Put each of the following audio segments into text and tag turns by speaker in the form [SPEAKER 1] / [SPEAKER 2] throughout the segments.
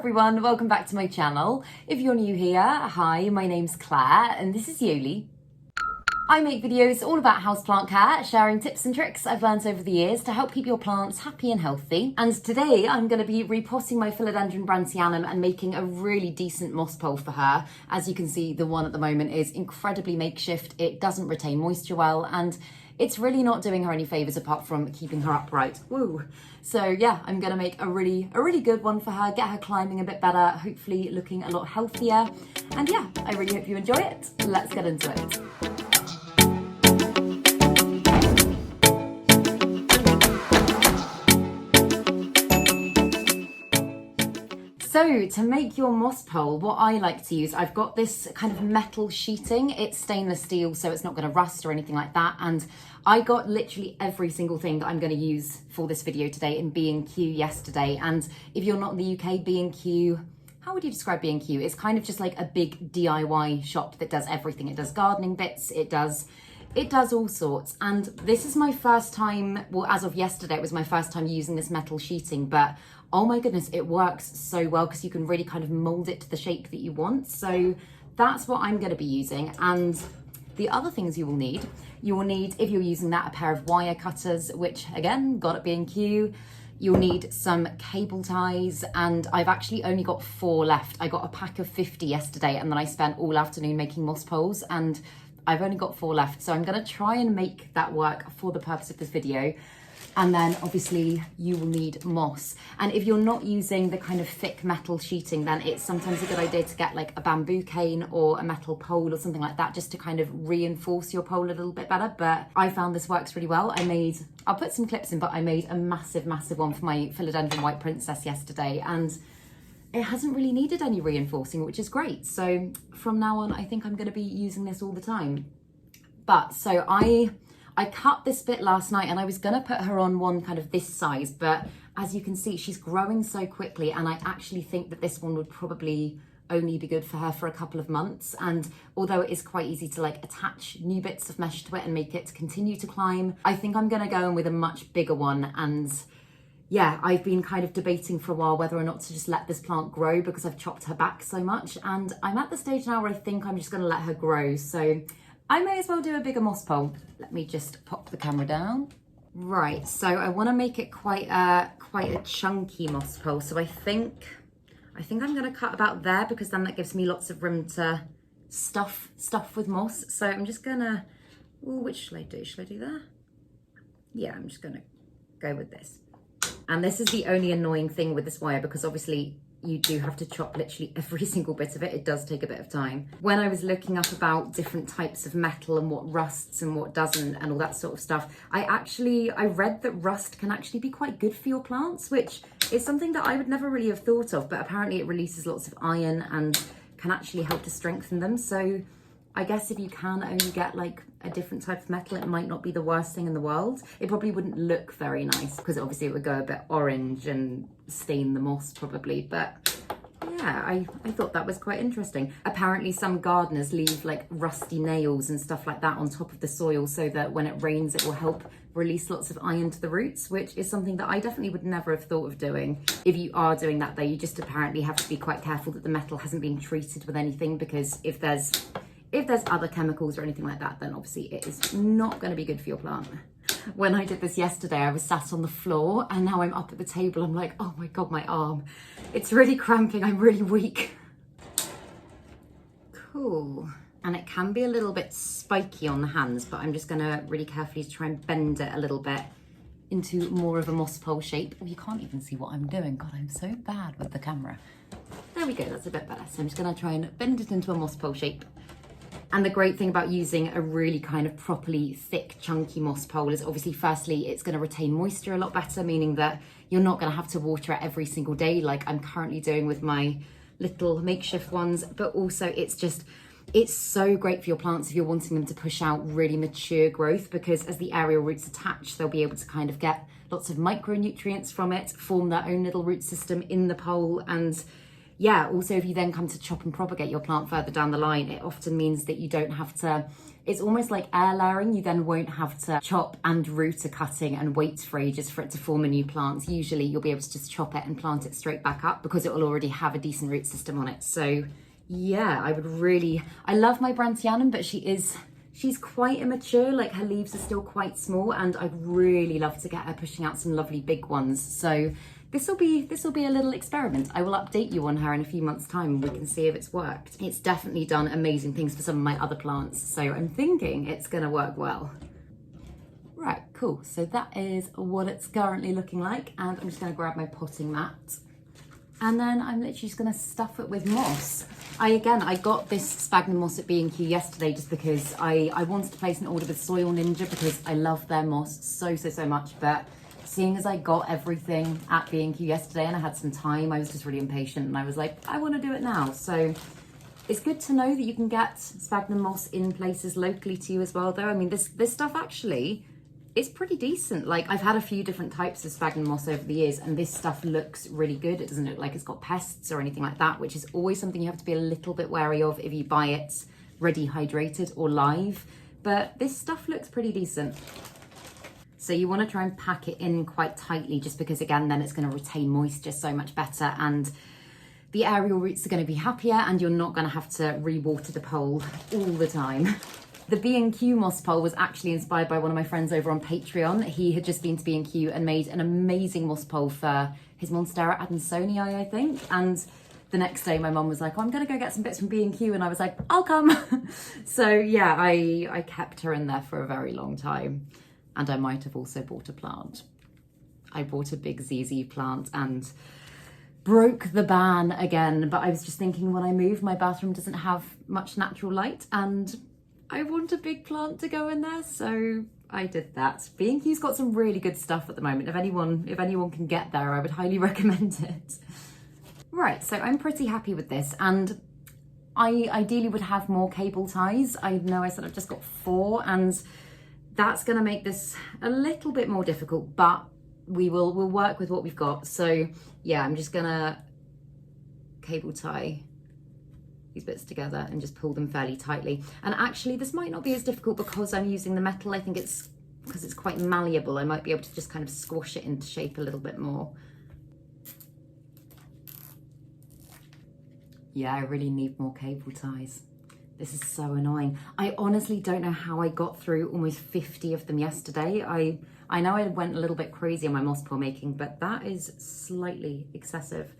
[SPEAKER 1] everyone, welcome back to my channel. If you're new here, hi, my name's Claire and this is Yoli. I make videos all about houseplant care, sharing tips and tricks I've learned over the years to help keep your plants happy and healthy. And today I'm going to be repotting my Philodendron Brandtyanum and making a really decent moss pole for her. As you can see, the one at the moment is incredibly makeshift. It doesn't retain moisture well and it's really not doing her any favours apart from keeping her upright. Woo! So yeah, I'm gonna make a really good one for her, get her climbing a bit better, hopefully looking a lot healthier. And yeah, I really hope you enjoy it. Let's get into it. So to make your moss pole, what I like to use, I've got this kind of metal sheeting. It's stainless steel, so it's not going to rust or anything like that. And I got literally every single thing that I'm going to use for this video today in B&Q yesterday. And if you're not in the UK, B&Q, how would you describe B&Q? It's kind of just like a big DIY shop that does everything. It does gardening bits, it does all sorts. And this is my first time, well, as of yesterday, it was my first time using this metal sheeting, but oh my goodness, it works so well because you can really kind of mold it to the shape that you want. So that's what I'm going to be using. And the other things you will need, if you're using that, a pair of wire cutters, which again, got at B&Q. You'll need some cable ties, and I've actually only got 4 left. I got a pack of 50 yesterday, and then I spent all afternoon making moss poles, and I've only got 4 left. So I'm going to try and make that work for the purpose of this video. And then obviously you will need moss. And if you're not using the kind of thick metal sheeting, then it's sometimes a good idea to get like a bamboo cane or a metal pole or something like that, just to kind of reinforce your pole a little bit better. But I found this works really well. I'll put some clips in, but I made a massive one for my Philodendron White Princess yesterday, and it hasn't really needed any reinforcing, which is great. So from now on, I think I'm going to be using this all the time. But so I cut this bit last night, and I was gonna put her on one kind of this size, but as you can see, she's growing so quickly, and I actually think that this one would probably only be good for her for a couple of months. And although it is quite easy to like attach new bits of mesh to it and make it continue to climb, I think I'm gonna go in with a much bigger one. And yeah, I've been kind of debating for a while whether or not to just let this plant grow because I've chopped her back so much, and I'm at the stage now where I think I'm just gonna let her grow. So I may as well do a bigger moss pole. Let me just pop the camera down. Right, so I want to make it quite a chunky moss pole. So I think I'm going to cut about there, because then that gives me lots of room to stuff with moss. So I'm just going to, which should I do? Should I do there? Yeah, I'm just going to go with this. And this is the only annoying thing with this wire, because obviously you do have to chop literally every single bit of it. It does take a bit of time. When I was looking up about different types of metal and what rusts and what doesn't and all that sort of stuff, I read that rust can actually be quite good for your plants, which is something that I would never really have thought of, but apparently it releases lots of iron and can actually help to strengthen them. So I guess if you can only get like a different type of metal, it might not be the worst thing in the world. It probably wouldn't look very nice because obviously it would go a bit orange and stain the moss probably, but yeah, I thought that was quite interesting. Apparently some gardeners leave like rusty nails and stuff like that on top of the soil so that when it rains it will help release lots of iron to the roots, which is something that I definitely would never have thought of doing. If you are doing that though, you just apparently have to be quite careful that the metal hasn't been treated with anything, because if there's other chemicals or anything like that, then obviously it is not going to be good for your plant. When I did this yesterday, I was sat on the floor, and now I'm up at the table. I'm like, oh my God, my arm. It's really cramping. I'm really weak. Cool. And it can be a little bit spiky on the hands, but I'm just going to really carefully try and bend it a little bit into more of a moss pole shape. Oh, you can't even see what I'm doing. God, I'm so bad with the camera. There we go. That's a bit better. So I'm just going to try and bend it into a moss pole shape. And the great thing about using a really kind of properly thick, chunky moss pole is obviously, firstly, it's going to retain moisture a lot better, meaning that you're not going to have to water it every single day like I'm currently doing with my little makeshift ones. But also it's so great for your plants if you're wanting them to push out really mature growth, because as the aerial roots attach, they'll be able to kind of get lots of micronutrients from it, form their own little root system in the pole. And yeah, also if you then come to chop and propagate your plant further down the line, it often means that you don't have to it's almost like air layering. You then won't have to chop and root a cutting and wait for ages for it to form a new plant. Usually you'll be able to just chop it and plant it straight back up because it will already have a decent root system on it. So yeah, I love my Brandtyanum, but she's quite immature, like her leaves are still quite small, and I'd really love to get her pushing out some lovely big ones. So this will be a little experiment. I will update you on her in a few months' time and we can see if it's worked. It's definitely done amazing things for some of my other plants, so I'm thinking it's gonna work well. Right, cool. So that is what it's currently looking like, and I'm just gonna grab my potting mat. And then I'm literally just gonna stuff it with moss. I got this sphagnum moss at B&Q yesterday just because I wanted to place an order with Soil Ninja because I love their moss so much, but seeing as I got everything at B&Q yesterday and I had some time, I was just really impatient and I was like, I want to do it now. So it's good to know that you can get sphagnum moss in places locally to you as well, though. I mean, this stuff actually is pretty decent. Like, I've had a few different types of sphagnum moss over the years and this stuff looks really good. It doesn't look like it's got pests or anything like that, which is always something you have to be a little bit wary of if you buy it ready hydrated or live. But this stuff looks pretty decent. So you want to try and pack it in quite tightly just because, again, then it's going to retain moisture so much better and the aerial roots are going to be happier and you're not going to have to re-water the pole all the time. The B&Q moss pole was actually inspired by one of my friends over on Patreon. He had just been to B&Q and made an amazing moss pole for his Monstera Adansonii, I think. And the next day my mum was like, oh, I'm going to go get some bits from B&Q. And I was like, I'll come. So yeah, I kept her in there for a very long time. And I might have also bought a plant. I bought a big ZZ plant and broke the ban again. But I was just thinking, when I move, my bathroom doesn't have much natural light and I want a big plant to go in there. So I did that. B&Q's got some really good stuff at the moment. If anyone can get there, I would highly recommend it. Right, so I'm pretty happy with this. And I ideally would have more cable ties. I know I said I've just got 4 and that's going to make this a little bit more difficult, but we'll work with what we've got. So yeah, I'm just going to cable tie these bits together and just pull them fairly tightly. And actually this might not be as difficult because I'm using the metal. I think it's because it's quite malleable. I might be able to just kind of squash it into shape a little bit more. Yeah, I really need more cable ties. This is so annoying. I honestly don't know how I got through almost 50 of them yesterday. I know I went a little bit crazy on my moss pole making, but that is slightly excessive.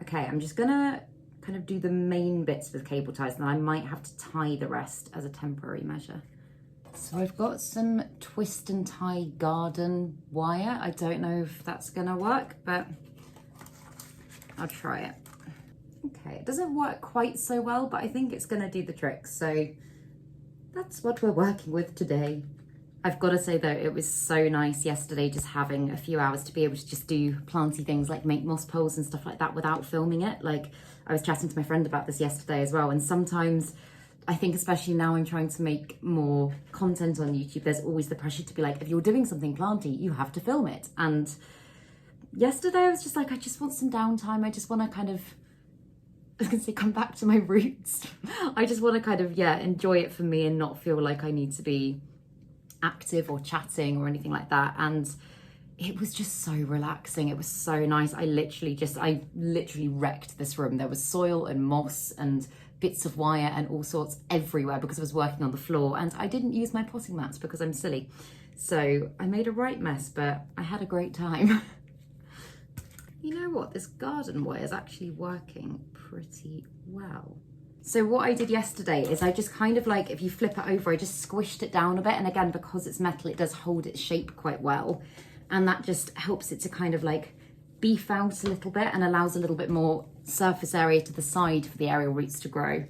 [SPEAKER 1] Okay, I'm just gonna kind of do the main bits with cable ties and then I might have to tie the rest as a temporary measure. So I've got some twist and tie garden wire. I don't know if that's gonna work, but I'll try it. Okay, it doesn't work quite so well, but I think it's gonna do the trick. So that's what we're working with today. I've got to say though, it was so nice yesterday just having a few hours to be able to just do planty things like make moss poles and stuff like that without filming it. Like, I was chatting to my friend about this yesterday as well, and sometimes I think, especially now I'm trying to make more content on YouTube, there's always the pressure to be like, if you're doing something planty, you have to film it. And yesterday I was just like, I just want some downtime. I just want to kind of, I was gonna say, come back to my roots. I just want to kind of, yeah, enjoy it for me and not feel like I need to be active or chatting or anything like that. And it was just so relaxing. It was so nice. I literally wrecked this room. There was soil and moss and bits of wire and all sorts everywhere because I was working on the floor, and I didn't use my potting mats because I'm silly. So I made a right mess, but I had a great time. You know what? This garden wire is actually working pretty well. So what I did yesterday is I just kind of like, if you flip it over, I just squished it down a bit. And again, because it's metal, it does hold its shape quite well. And that just helps it to kind of like beef out a little bit and allows a little bit more surface area to the side for the aerial roots to grow.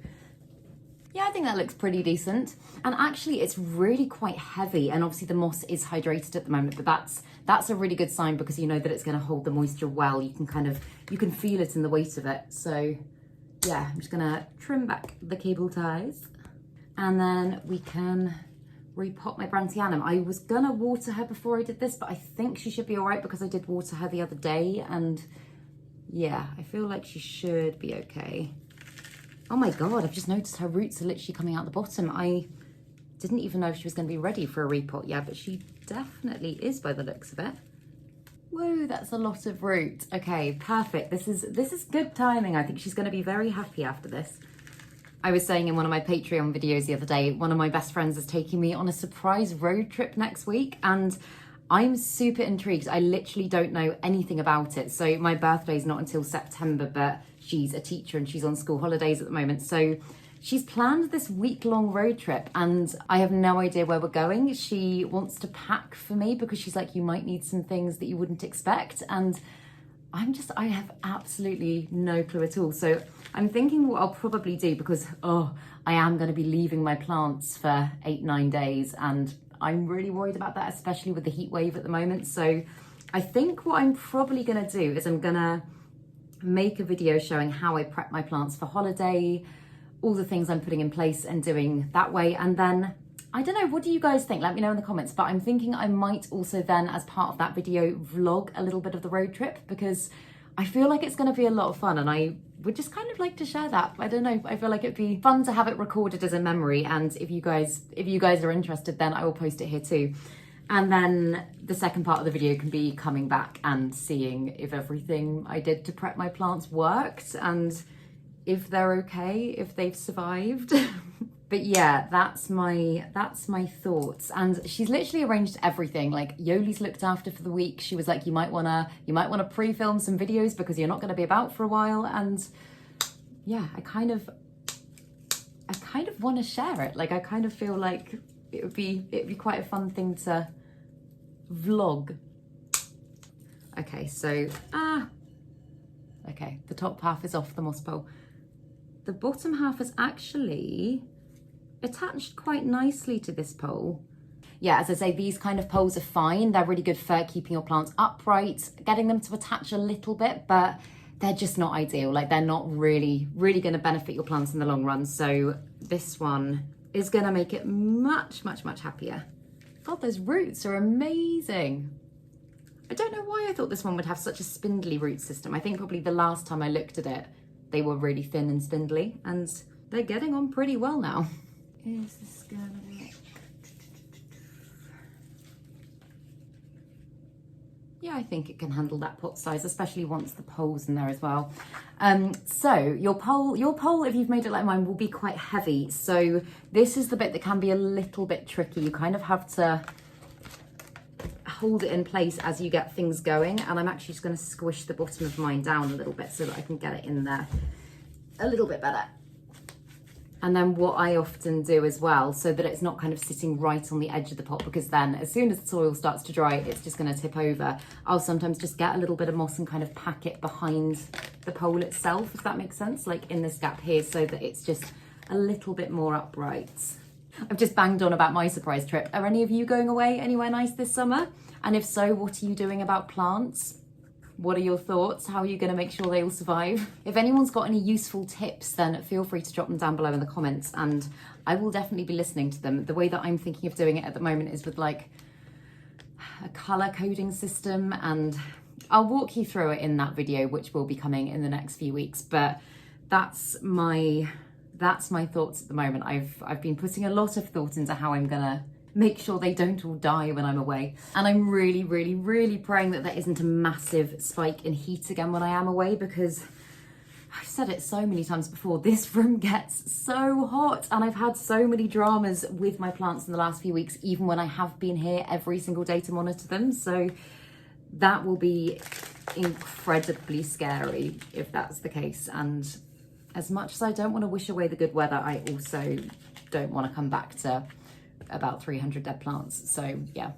[SPEAKER 1] Yeah, I think that looks pretty decent. And actually it's really quite heavy, and obviously the moss is hydrated at the moment, but that's a really good sign because you know that it's going to hold the moisture well. You can feel it in the weight of it. So yeah, I'm just gonna trim back the cable ties and then we can repot my Brandtyanum. I was gonna water her before I did this, but I think she should be all right because I did water her the other day, and yeah, I feel like she should be okay. Oh my God, I've just noticed her roots are literally coming out the bottom. I Didn't even know if she was going to be ready for a repot yet, but she definitely is by the looks of it. Whoa, that's a lot of root. Okay, perfect. This is good timing. I think she's going to be very happy after this. I was saying in one of my Patreon videos the other day, one of my best friends is taking me on a surprise road trip next week, and I'm super intrigued. I literally don't know anything about it. So my birthday's not until September, but she's a teacher and she's on school holidays at the moment. So she's planned this week-long road trip and I have no idea where we're going. She wants to pack for me because she's like, you might need some things that you wouldn't expect. And I have absolutely no clue at all. So I'm thinking what I'll probably do, because, I am going to be leaving my plants for 8-9 days and I'm really worried about that, especially with the heat wave at the moment. So I think what I'm probably going to do is I'm going to make a video showing how I prep my plants for holiday, all the things I'm putting in place and doing that way. And then, I don't know, what do you guys think? Let me know in the comments. But I'm thinking I might also then, as part of that video, vlog a little bit of the road trip, because I feel like it's going to be a lot of fun and I would just kind of like to share that. I don't know, I feel like it'd be fun to have it recorded as a memory, and if you guys are interested, then I will post it here too. And then the second part of the video can be coming back and seeing if everything I did to prep my plants worked and if they're okay, if they've survived. But yeah, that's my thoughts. And she's literally arranged everything. Like, Yoli's looked after for the week. She was like, you might wanna pre-film some videos because you're not gonna be about for a while. And yeah, I kind of want to share it. Like, I kind of feel like it'd be quite a fun thing to vlog. Okay, so okay, the top half is off the moss pole. The bottom half is actually attached quite nicely to this pole. Yeah, as I say, these kind of poles are fine. They're really good for keeping your plants upright, getting them to attach a little bit, but they're just not ideal. Like, they're not really going to benefit your plants in the long run. So this one is going to make it much happier. God, those roots are amazing. I don't know why I thought this one would have such a spindly root system. I think probably the last time I looked at it, they were really thin and spindly, and they're getting on pretty well now. Is this gonna work? Yeah, I think it can handle that pot size, especially once the pole's in there as well. So your pole, if you've made it like mine, will be quite heavy. So this is the bit that can be a little bit tricky. You kind of have to hold it in place as you get things going. And I'm actually just going to squish the bottom of mine down a little bit so that I can get it in there a little bit better. And then what I often do as well, so that it's not kind of sitting right on the edge of the pot, because then as soon as the soil starts to dry, it's just going to tip over. I'll sometimes just get a little bit of moss and kind of pack it behind the pole itself, if that makes sense, like in this gap here, so that it's just a little bit more upright. I've just banged on about my surprise trip. Are any of you going away anywhere nice this summer? And if so, what are you doing about plants? What are your thoughts? How are you going to make sure they all survive? If anyone's got any useful tips, then feel free to drop them down below in the comments and I will definitely be listening to them. The way that I'm thinking of doing it at the moment is with like a colour coding system, and I'll walk you through it in that video, which will be coming in the next few weeks. But that's my thoughts at the moment. I've been putting a lot of thought into how I'm gonna make sure they don't all die when I'm away. And I'm really praying that there isn't a massive spike in heat again when I am away, because I've said it so many times before, this room gets so hot and I've had so many dramas with my plants in the last few weeks, even when I have been here every single day to monitor them. So that will be incredibly scary if that's the case. And as much as I don't want to wish away the good weather, I also don't want to come back to about 300 dead plants. So yeah,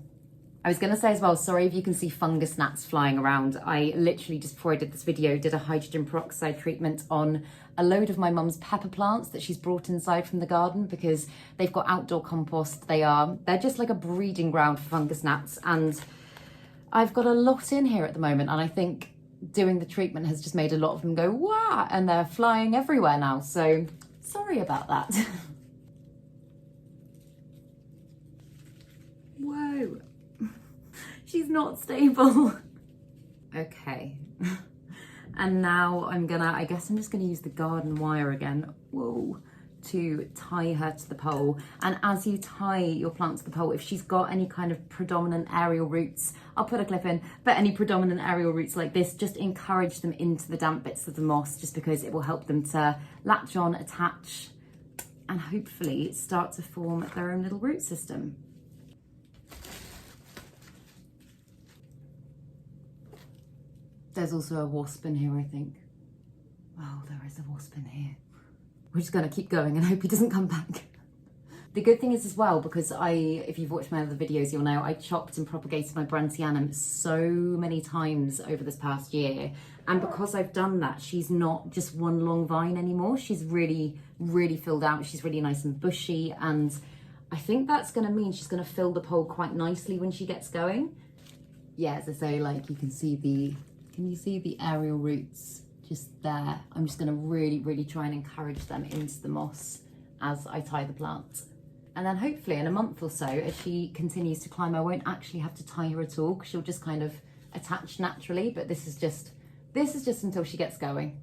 [SPEAKER 1] I was going to say as well, sorry if you can see fungus gnats flying around. I literally, just before I did this video, did a hydrogen peroxide treatment on a load of my mum's pepper plants that she's brought inside from the garden, because they've got outdoor compost. They're just like a breeding ground for fungus gnats, and I've got a lot in here at the moment, and I think doing the treatment has just made a lot of them go wah, and they're flying everywhere now. So sorry about that. Whoa, she's not stable. Okay, and now I guess I'm just gonna use the garden wire again, whoa, to tie her to the pole. And as you tie your plant to the pole, if she's got any kind of predominant aerial roots, I'll put a clip in, but any predominant aerial roots like this, just encourage them into the damp bits of the moss, just because it will help them to latch on, attach, and hopefully start to form their own little root system. There's also a wasp in here, I think. Oh, there is a wasp in here. We're just gonna keep going and hope he doesn't come back. The good thing is as well, because if you've watched my other videos, you'll know I chopped and propagated my Brandthianum so many times over this past year. And because I've done that, she's not just one long vine anymore. She's really, really filled out. She's really nice and bushy. And I think that's gonna mean she's gonna fill the pole quite nicely when she gets going. Yeah, as I say, like you can see can you see the aerial roots just there? I'm just gonna really, really try and encourage them into the moss as I tie the plant. And then hopefully in a month or so, as she continues to climb, I won't actually have to tie her at all, because she'll just kind of attach naturally. But this is just until she gets going.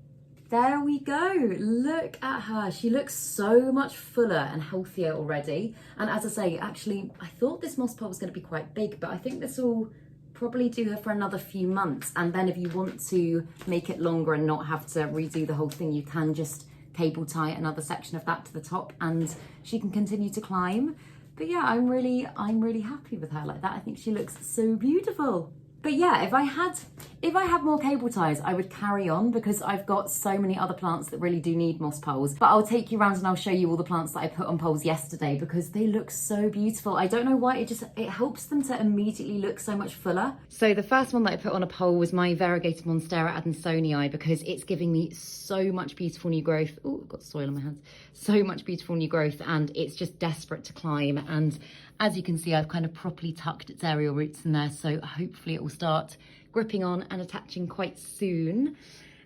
[SPEAKER 1] There we go, look at her. She looks so much fuller and healthier already. And as I say, actually, I thought this moss pole was gonna be quite big, but I think this will probably do her for another few months. And then if you want to make it longer and not have to redo the whole thing, you can just cable tie another section of that to the top and she can continue to climb. But yeah, I'm really happy with her like that. I think she looks so beautiful. But yeah, if I had more cable ties, I would carry on, because I've got so many other plants that really do need moss poles. But I'll take you around and I'll show you all the plants that I put on poles yesterday, because they look so beautiful. I don't know why, it helps them to immediately look so much fuller. So the first one that I put on a pole was my Variegated Monstera Adansonii, because it's giving me so much beautiful new growth. Oh, I've got soil on my hands. So much beautiful new growth, and it's just desperate to climb. And as you can see, I've kind of properly tucked its aerial roots in there, so hopefully it will start gripping on and attaching quite soon.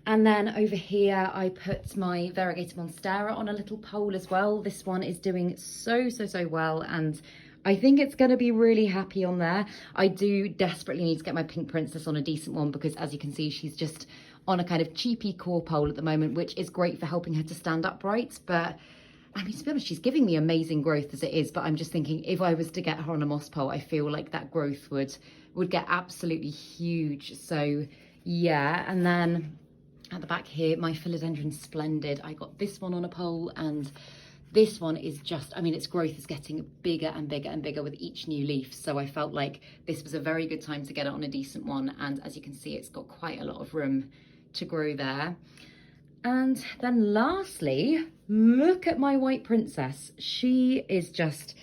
[SPEAKER 1] And then over here, I put my Variegated Monstera on a little pole as well. This one is doing so well, and I think it's going to be really happy on there. I do desperately need to get my Pink Princess on a decent one, because as you can see, she's just on a kind of cheapy core pole at the moment, which is great for helping her to stand upright. But I mean, to be honest, she's giving me amazing growth as it is, but I'm just thinking if I was to get her on a moss pole, I feel like that growth would get absolutely huge. So yeah, and then at the back here, my Philodendron Splendid, I got this one on a pole, and this one is just, I mean, its growth is getting bigger and bigger and bigger with each new leaf. So I felt like this was a very good time to get it on a decent one. And as you can see, it's got quite a lot of room to grow there. And then lastly, look at my White Princess. She is just,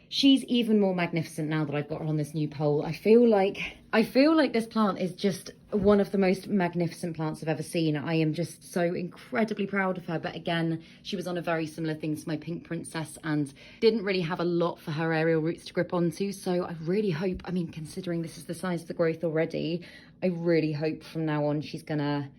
[SPEAKER 1] she's even more magnificent now that I've got her on this new pole. I feel like this plant is just one of the most magnificent plants I've ever seen. I am just so incredibly proud of her. But again, she was on a very similar thing to my Pink Princess and didn't really have a lot for her aerial roots to grip onto. So I really hope, I mean, considering this is the size of the growth already, I really hope from now on she's gonna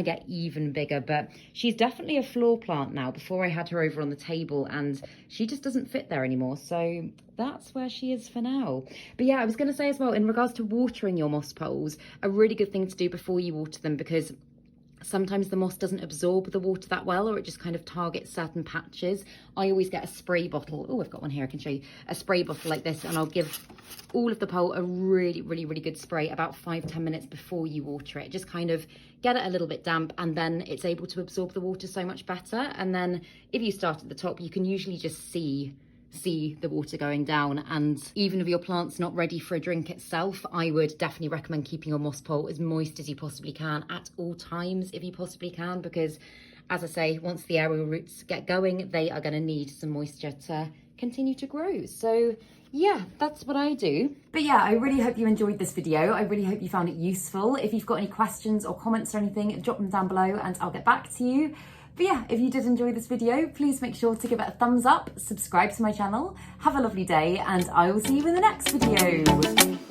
[SPEAKER 1] get even bigger. But she's definitely a floor plant now. Before I had her over on the table and she just doesn't fit there anymore. So that's where she is for now. But yeah, I was going to say as well, in regards to watering your moss poles, a really good thing to do before you water them, because sometimes the moss doesn't absorb the water that well, or it just kind of targets certain patches. I always get a spray bottle. Oh, I've got one here, I can show you. A spray bottle like this, and I'll give all of the pole a really good spray about 5-10 minutes before you water it. Just kind of get it a little bit damp, and then it's able to absorb the water so much better. And then if you start at the top, you can usually just see the water going down. And even if your plant's not ready for a drink itself, I would definitely recommend keeping your moss pole as moist as you possibly can at all times if you possibly can, because as I say, once the aerial roots get going, they are going to need some moisture to continue to grow. So yeah, that's what I do. But yeah, I really hope you enjoyed this video. I really hope you found it useful. If you've got any questions or comments or anything, drop them down below and I'll get back to you. But yeah, if you did enjoy this video, please make sure to give it a thumbs up, subscribe to my channel, have a lovely day, and I will see you in the next video.